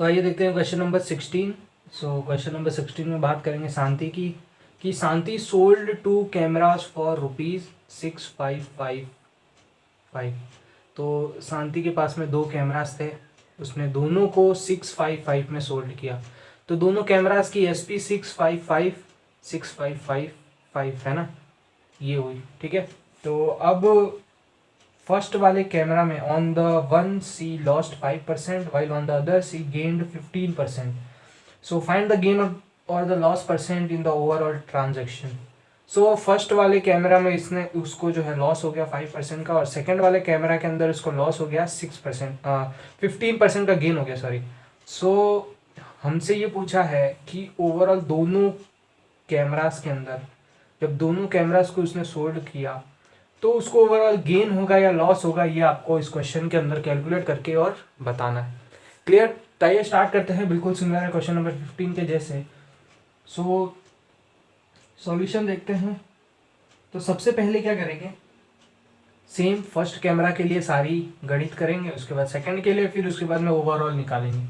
तो आइए देखते हैं क्वेश्चन नंबर 16। क्वेश्चन नंबर 16 में बात करेंगे शांति की कि शांति सोल्ड 2 कैमरास फॉर ₹6,555। तो शांति के पास में 2 कैमरास थे, उसने दोनों को 655 में सोल्ड किया। तो दोनों कैमरास की SP 655 है ना, ये हुई। ठीक है, तो अब फर्स्ट वाले कैमरा में on the one C lost 5% while on the other she gained 15%. So find the gain or the loss percent in the overall transaction. So first वाले कैमरा में इसने उसको जो है लॉस हो गया 5% का, और सेकंड वाले कैमरा के अंदर उसको लॉस हो गया 6%, 15% का गेन हो गया, सॉरी। सो हमसे ये पूछा है कि ओवरऑल दोनों कैमरास के अंदर जब दोनों कैमरास को उसने सोल्ड किया तो उसको ओवरऑल गेन होगा या लॉस होगा, ये आपको इस क्वेश्चन के अंदर कैलकुलेट करके और बताना है। क्लियर? तो आइए स्टार्ट करते हैं, बिल्कुल सिमिलर है क्वेश्चन नंबर 15 के जैसे। सो सॉल्यूशन देखते हैं। तो सबसे पहले क्या करेंगे, सेम फर्स्ट कैमरा के लिए सारी गणित करेंगे, उसके बाद सेकंड के लिए, फिर उसके बाद में ओवरऑल निकालेंगे।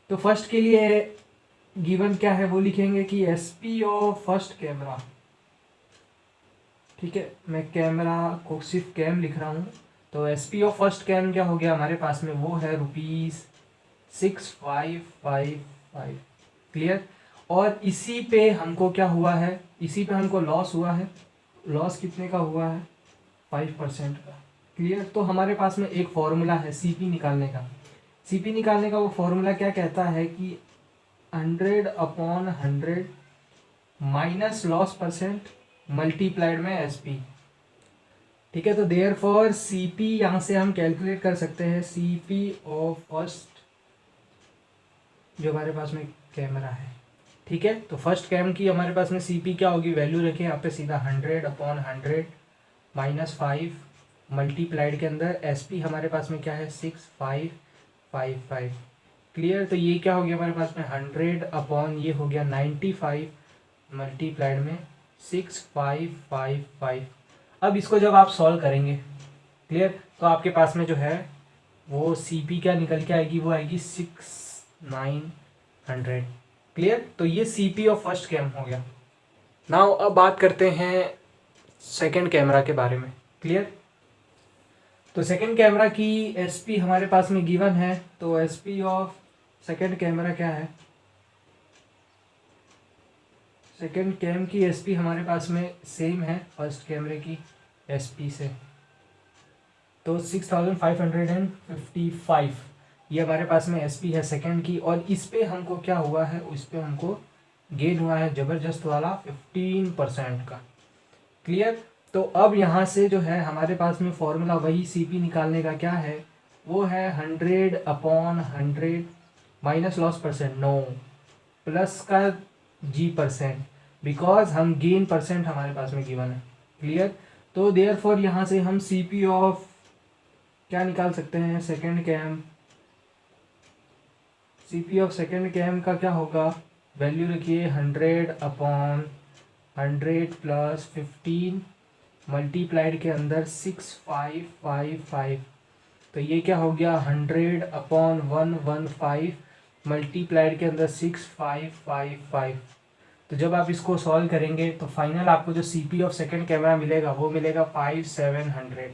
तो फर्स्ट के लिए गिवन क्या है वो लिखेंगे कि SP ऑफ फर्स्ट कैमरा। ठीक है, मैं कैमरा को सिर्फ कैम लिख रहा हूँ। तो SP ऑफ फर्स्ट कैम क्या हो गया हमारे पास में, वो है ₹6,555। क्लियर? और इसी पे हमको क्या हुआ है, इसी पे हमको लॉस हुआ है। लॉस कितने का हुआ है? 5% का। क्लियर? तो हमारे पास में एक फॉर्मूला है CP निकालने का। CP निकालने का वो फॉर्मूला क्या कहता है कि 100/100 माइनस लॉस परसेंट मल्टीप्लाइड में SP। ठीक है, तो देयर फॉर CP यहाँ से हम कैलकुलेट कर सकते हैं CP ऑफ फर्स्ट जो हमारे पास में कैमरा है। ठीक है, तो फर्स्ट कैम की हमारे पास में CP क्या होगी, वैल्यू रखें यहाँ पे सीधा 100/100 माइनस 5 मल्टीप्लाइड के अंदर SP हमारे पास में क्या है 6,555। क्लियर? तो ये क्या हो गया हमारे पास में 100 ये हो गया 95 मल्टीप्लाइड में 6,555। अब इसको जब आप सॉल्व करेंगे, क्लियर, तो आपके पास में जो है वो CP क्या निकल के आएगी, वो आएगी 6,900। क्लियर? तो ये CP ऑफ फर्स्ट कैम हो गया। नाउ अब बात करते हैं सेकंड कैमरा के बारे में। क्लियर? तो सेकंड कैमरा की SP हमारे पास में गिवन है। तो SP ऑफ सेकंड कैमरा क्या है, सेकंड कैम की SP हमारे पास में सेम है फर्स्ट कैमरे की SP से। तो 6,555 ये हमारे पास में SP है सेकंड की, और इस पे हमको क्या हुआ है, उस पे हमको गेन हुआ है ज़बरदस्त वाला 15% का। क्लियर? तो अब यहाँ से जो है हमारे पास में फॉर्मूला वही CP निकालने का क्या है, वो है 100/100 minus loss percent, no, plus का G%, बिकॉज हम गेन परसेंट हमारे पास में गिवन है। क्लियर? तो देयर फॉर यहाँ से हम CP ऑफ क्या निकाल सकते हैं, second cam. CP of second cam का क्या होगा, वैल्यू रखिए 100/100 प्लस 15 मल्टीप्लाइड के अंदर 6,555। तो ये क्या हो गया 100/115 मल्टीप्लाइड के अंदर 6,555। तो जब आप इसको सॉल्व करेंगे तो फाइनल आपको जो CP ऑफ सेकंड कैमरा मिलेगा वो मिलेगा 5,700।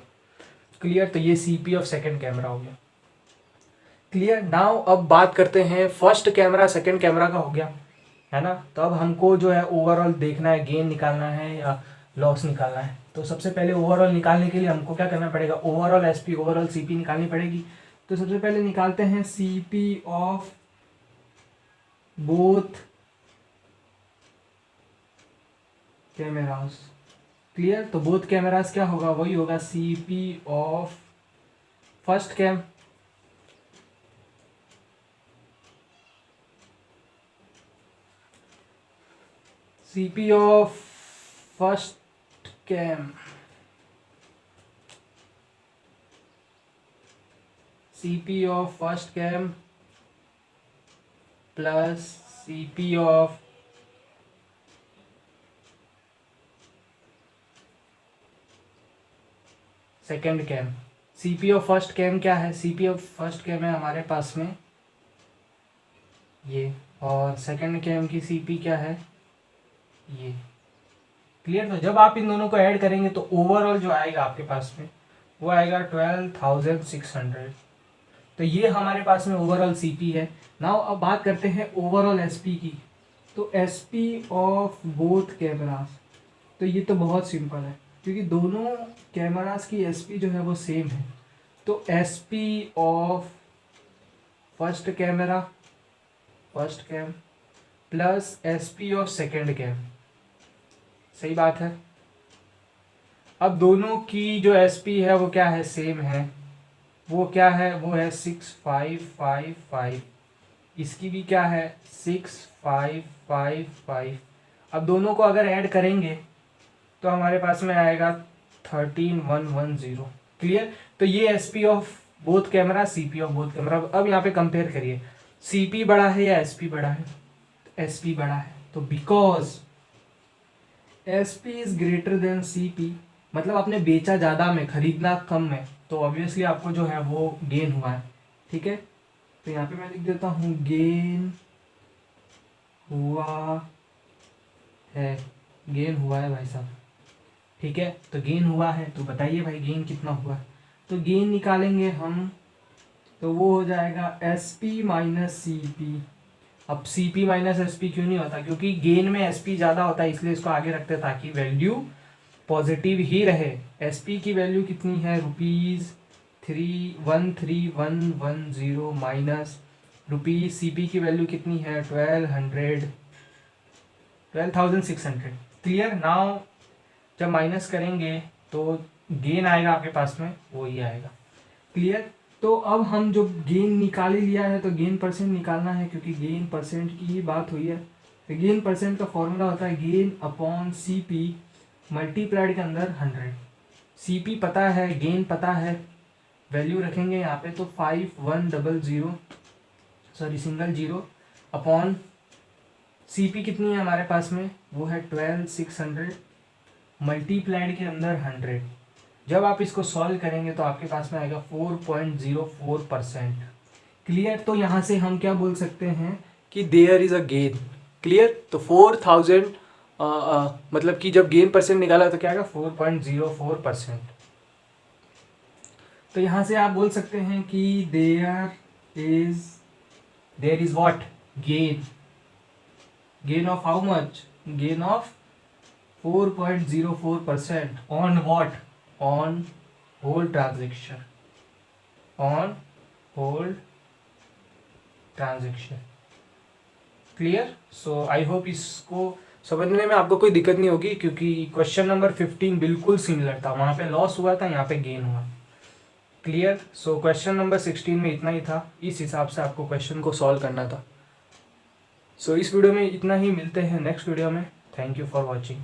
क्लियर? तो ये CP ऑफ सेकंड कैमरा हो गया। क्लियर? नाउ अब बात करते हैं फर्स्ट कैमरा सेकंड कैमरा का हो गया है ना। तो अब हमको जो है ओवरऑल देखना है, गेन निकालना है या लॉस निकालना है। तो सबसे पहले ओवरऑल निकालने के लिए हमको क्या करना पड़ेगा, ओवरऑल SP ओवरऑल CP निकालनी पड़ेगी। तो सबसे पहले निकालते हैं CP of both cameras. Clear? तो बोथ कैमरास क्या होगा, वही होगा CP of first cam. CP of first cam, CP of first cam plus CP of second cam. CP of first cam क्या है, CP ऑफ फर्स्ट कैम है हमारे पास में ये, और सेकंड कैम की सीपी क्या है, ये। क्लियर। तो जब आप इन दोनों को ऐड करेंगे तो ओवरऑल जो आएगा आपके पास में वो आएगा 12,600। तो ये हमारे पास में ओवरऑल सीपी है। नाउ अब बात करते हैं ओवरऑल एसपी की। तो एसपी ऑफ बोथ कैमरास, तो ये तो बहुत सिंपल है क्योंकि दोनों कैमरास की एसपी जो है वो सेम है। तो SP of first camera, first cam, plus SP of second cam, सही बात है। अब दोनों की जो एसपी है वो क्या है, सेम है। वो क्या है, वो है 6555। इसकी भी क्या है, 6555। अब दोनों को अगर ऐड करेंगे तो हमारे पास में आएगा 13110। क्लियर। तो ये SP of both camera, CP of both camera. अब यहाँ पे कंपेयर करिए, सीपी बड़ा है या एसपी बड़ा है, एसपी बड़ा है। तो because SP is greater than CP, मतलब आपने बेचा ज़्यादा में, खरीदना कम में, तो ऑब्वियसली आपको जो है वो गेन हुआ है। ठीक है। तो यहाँ पे मैं लिख देता हूँ गेन हुआ है, गेन हुआ है भाई साहब। ठीक है। तो गेन हुआ है, तो बताइए भाई गेन कितना हुआ है। तो गेन निकालेंगे हम, तो वो हो जाएगा S P minus C P. अब C P minus S P क्यों नहीं होता, क्योंकि गेन में एस पी ज़्यादा होता है, इसलिए इसको आगे रखते हैं ताकि वैल्यू पॉजिटिव ही रहे। एस पी की वैल्यू कितनी है, ₹13110 माइनस रुपीज़, सी पी की वैल्यू कितनी है, 12,600। क्लियर। नाउ जब माइनस करेंगे तो गेन आएगा आपके पास में, वो ही आएगा। क्लियर। तो अब हम जो गेन निकाल ही लिया है तो गेन परसेंट निकालना है, क्योंकि गेन परसेंट की ही बात हुई है। तो गेन परसेंट का फॉर्मूला होता है gain upon C P multiplied के अंदर 100। सी पी पता है, गेन पता है, वैल्यू रखेंगे यहाँ पे, तो 5100, sorry single zero, upon C P कितनी है हमारे पास में, वो है 12600 मल्टीप्लाइड के अंदर 100। जब आप इसको सॉल्व करेंगे तो आपके पास में आएगा 4.04%। क्लियर। तो यहाँ से हम क्या बोल सकते हैं कि there is a gain. Clear. तो 4000 मतलब कि जब गेन परसेंट निकाला तो क्या आएगा, 4.04%। तो यहाँ से आप बोल सकते हैं कि there is what, gain, gain of how much, gain of 4.04% on what, on whole transaction, on whole transaction. Clear. So I hope इसको समझने में आपको कोई दिक्कत नहीं होगी, क्योंकि क्वेश्चन नंबर 15 बिल्कुल सिमिलर था, वहाँ पे लॉस हुआ था, यहाँ पे गेन हुआ। क्लियर। सो क्वेश्चन नंबर 16 में इतना ही था, इस हिसाब से आपको क्वेश्चन को सॉल्व करना था। सो इस वीडियो में इतना ही, मिलते हैं नेक्स्ट वीडियो में। Thank you for watching.